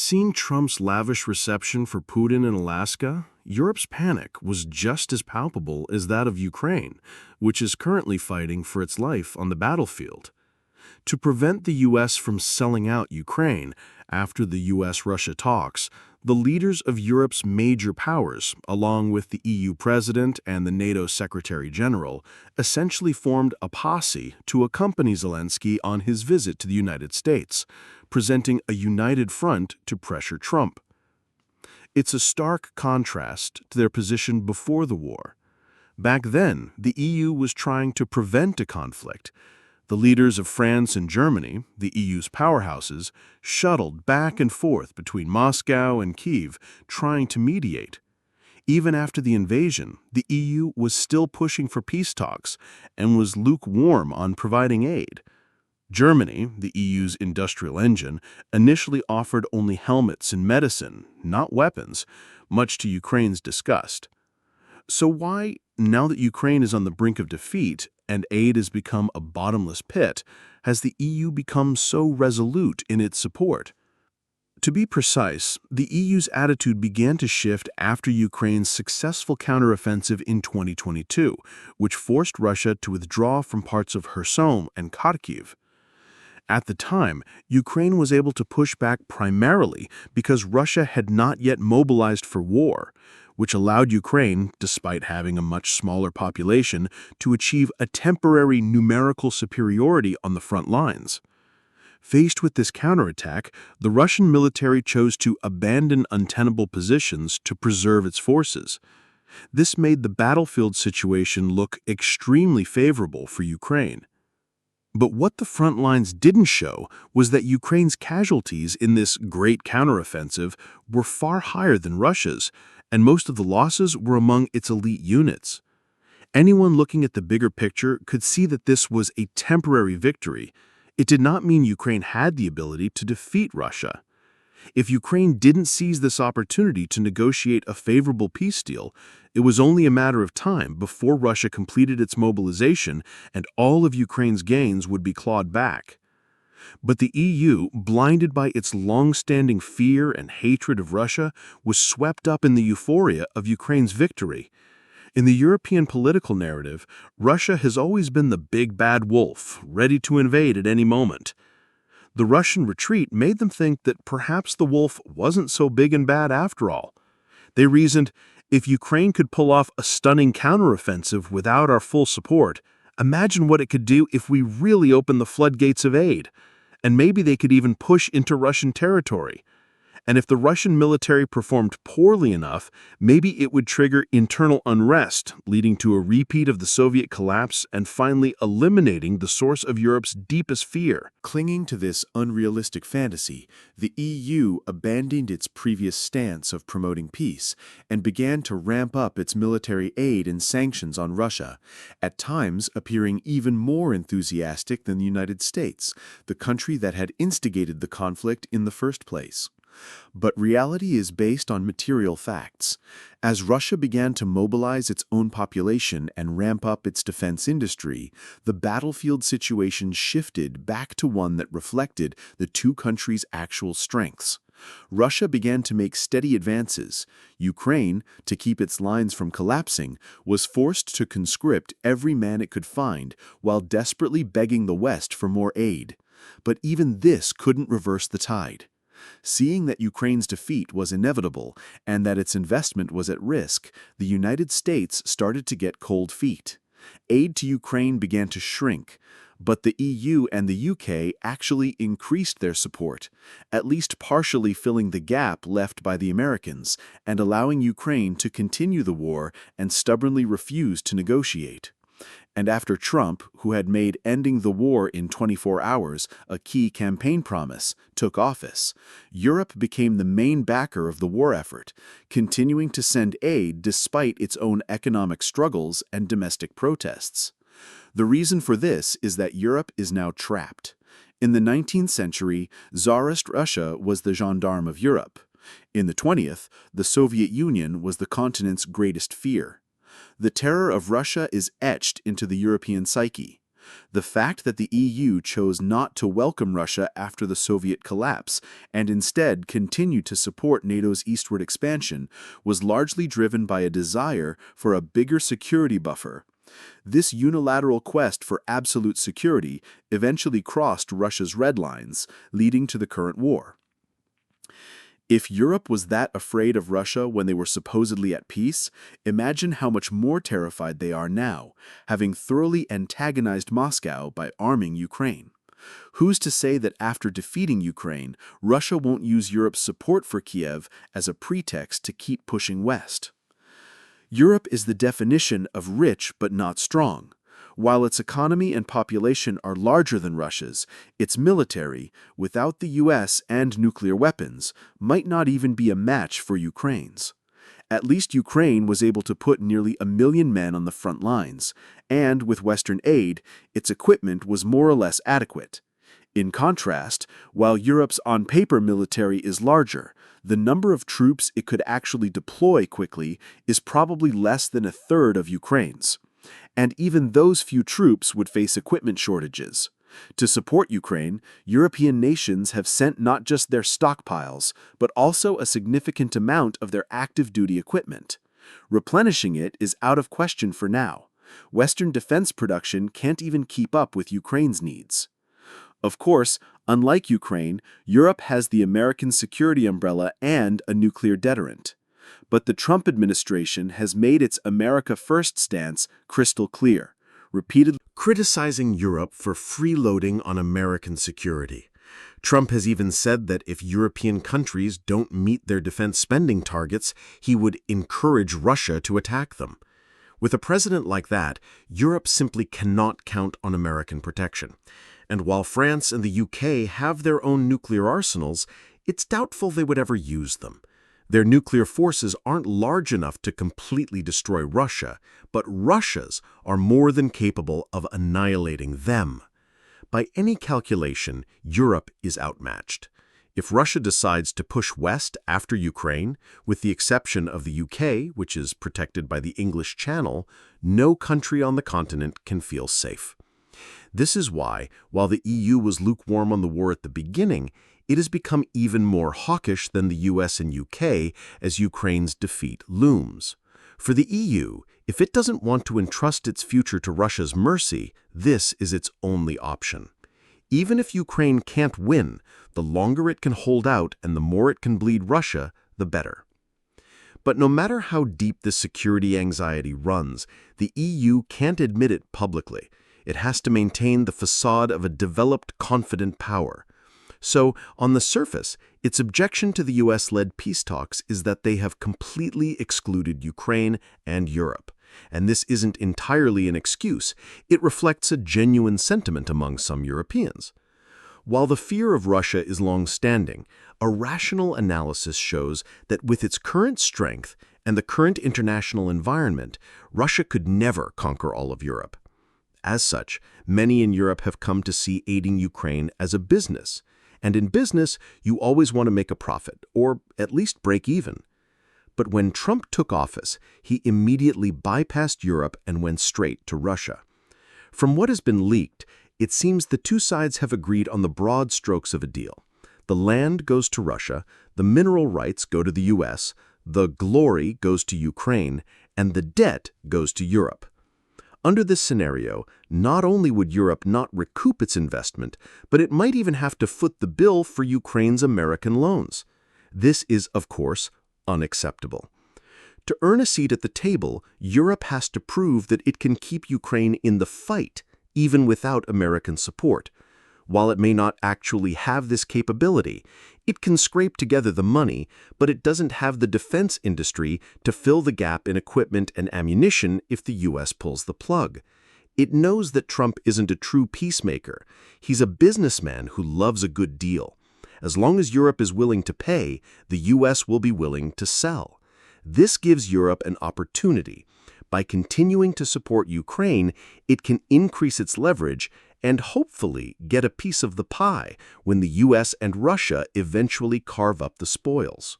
Seeing Trump's lavish reception for Putin in Alaska, Europe's panic was just as palpable as that of Ukraine, which is currently fighting for its life on the battlefield. To prevent the U.S. from selling out Ukraine after the U.S.-Russia talks, the leaders of Europe's major powers, along with the EU president and the NATO Secretary General, essentially formed a posse to accompany Zelensky on his visit to the United States, presenting a united front to pressure Trump. It's a stark contrast to their position before the war. Back then, the EU was trying to prevent a conflict. The leaders of France and Germany, the EU's powerhouses, shuttled back and forth between Moscow and Kyiv, trying to mediate. Even after the invasion, the EU was still pushing for peace talks and was lukewarm on providing aid. Germany, the EU's industrial engine, initially offered only helmets and medicine, not weapons, much to Ukraine's disgust. So why, now that Ukraine is on the brink of defeat and aid has become a bottomless pit, has the EU become so resolute in its support? To be precise, the EU's attitude began to shift after Ukraine's successful counteroffensive in 2022, which forced Russia to withdraw from parts of Kherson and Kharkiv. At the time, Ukraine was able to push back primarily because Russia had not yet mobilized for war, which allowed Ukraine, despite having a much smaller population, to achieve a temporary numerical superiority on the front lines. Faced with this counterattack, the Russian military chose to abandon untenable positions to preserve its forces. This made the battlefield situation look extremely favorable for Ukraine. But what the front lines didn't show was that Ukraine's casualties in this great counteroffensive were far higher than Russia's, and most of the losses were among its elite units. Anyone looking at the bigger picture could see that this was a temporary victory. It did not mean Ukraine had the ability to defeat Russia. If Ukraine didn't seize this opportunity to negotiate a favorable peace deal, it was only a matter of time before Russia completed its mobilization and all of Ukraine's gains would be clawed back. But the EU, blinded by its long-standing fear and hatred of Russia, was swept up in the euphoria of Ukraine's victory. In the European political narrative, Russia has always been the big bad wolf, ready to invade at any moment. The Russian retreat made them think that perhaps the wolf wasn't so big and bad after all. They reasoned, if Ukraine could pull off a stunning counteroffensive without our full support, imagine what it could do if we really opened the floodgates of aid. And maybe they could even push into Russian territory. And if the Russian military performed poorly enough, maybe it would trigger internal unrest, leading to a repeat of the Soviet collapse and finally eliminating the source of Europe's deepest fear. Clinging to this unrealistic fantasy, the EU abandoned its previous stance of promoting peace and began to ramp up its military aid and sanctions on Russia, at times appearing even more enthusiastic than the United States, the country that had instigated the conflict in the first place. But reality is based on material facts. As Russia began to mobilize its own population and ramp up its defense industry, the battlefield situation shifted back to one that reflected the two countries' actual strengths. Russia began to make steady advances. Ukraine, to keep its lines from collapsing, was forced to conscript every man it could find while desperately begging the West for more aid. But even this couldn't reverse the tide. Seeing that Ukraine's defeat was inevitable and that its investment was at risk, the United States started to get cold feet. Aid to Ukraine began to shrink, but the EU and the UK actually increased their support, at least partially filling the gap left by the Americans and allowing Ukraine to continue the war and stubbornly refuse to negotiate. And after Trump, who had made ending the war in 24 hours a key campaign promise, took office, Europe became the main backer of the war effort, continuing to send aid despite its own economic struggles and domestic protests. The reason for this is that Europe is now trapped. In the 19th century, Tsarist Russia was the gendarme of Europe. In the 20th, the Soviet Union was the continent's greatest fear. The terror of Russia is etched into the European psyche. The fact that the EU chose not to welcome Russia after the Soviet collapse and instead continued to support NATO's eastward expansion was largely driven by a desire for a bigger security buffer. This unilateral quest for absolute security eventually crossed Russia's red lines, leading to the current war. If Europe was that afraid of Russia when they were supposedly at peace, imagine how much more terrified they are now, having thoroughly antagonized Moscow by arming Ukraine. Who's to say that after defeating Ukraine, Russia won't use Europe's support for Kiev as a pretext to keep pushing west? Europe is the definition of rich but not strong. While its economy and population are larger than Russia's, its military, without the US and nuclear weapons, might not even be a match for Ukraine's. At least Ukraine was able to put nearly 1 million men on the front lines, and with Western aid, its equipment was more or less adequate. In contrast, while Europe's on-paper military is larger, the number of troops it could actually deploy quickly is probably less than a third of Ukraine's. And even those few troops would face equipment shortages. To support Ukraine, European nations have sent not just their stockpiles, but also a significant amount of their active duty equipment. Replenishing it is out of question for now. Western defense production can't even keep up with Ukraine's needs. Of course, unlike Ukraine, Europe has the American security umbrella and a nuclear deterrent. But the Trump administration has made its America First stance crystal clear, repeatedly criticizing Europe for freeloading on American security. Trump has even said that if European countries don't meet their defense spending targets, he would encourage Russia to attack them. With a president like that, Europe simply cannot count on American protection. And while France and the UK have their own nuclear arsenals, it's doubtful they would ever use them. Their nuclear forces aren't large enough to completely destroy Russia, but Russia's are more than capable of annihilating them. By any calculation, Europe is outmatched. If Russia decides to push west after Ukraine, with the exception of the UK, which is protected by the English Channel, no country on the continent can feel safe. This is why, while the EU was lukewarm on the war at the beginning, it has become even more hawkish than the US and UK as Ukraine's defeat looms. For the EU, if it doesn't want to entrust its future to Russia's mercy, this is its only option. Even if Ukraine can't win, the longer it can hold out and the more it can bleed Russia, the better. But no matter how deep this security anxiety runs, the EU can't admit it publicly. It has to maintain the facade of a developed, confident power. So, on the surface, its objection to the US-led peace talks is that they have completely excluded Ukraine and Europe. And this isn't entirely an excuse. It reflects a genuine sentiment among some Europeans. While the fear of Russia is long-standing, a rational analysis shows that with its current strength and the current international environment, Russia could never conquer all of Europe. As such, many in Europe have come to see aiding Ukraine as a business. And in business, you always want to make a profit, or at least break even. But when Trump took office, he immediately bypassed Europe and went straight to Russia. From what has been leaked, it seems the two sides have agreed on the broad strokes of a deal. The land goes to Russia, the mineral rights go to the US, the glory goes to Ukraine, and the debt goes to Europe. Under this scenario, not only would Europe not recoup its investment, but it might even have to foot the bill for Ukraine's American loans. This is, of course, unacceptable. To earn a seat at the table, Europe has to prove that it can keep Ukraine in the fight, even without American support. While it may not actually have this capability, it can scrape together the money, but it doesn't have the defense industry to fill the gap in equipment and ammunition if the US pulls the plug. It knows that Trump isn't a true peacemaker. He's a businessman who loves a good deal. As long as Europe is willing to pay, the US will be willing to sell. This gives Europe an opportunity. By continuing to support Ukraine, it can increase its leverage and hopefully get a piece of the pie when the US and Russia eventually carve up the spoils.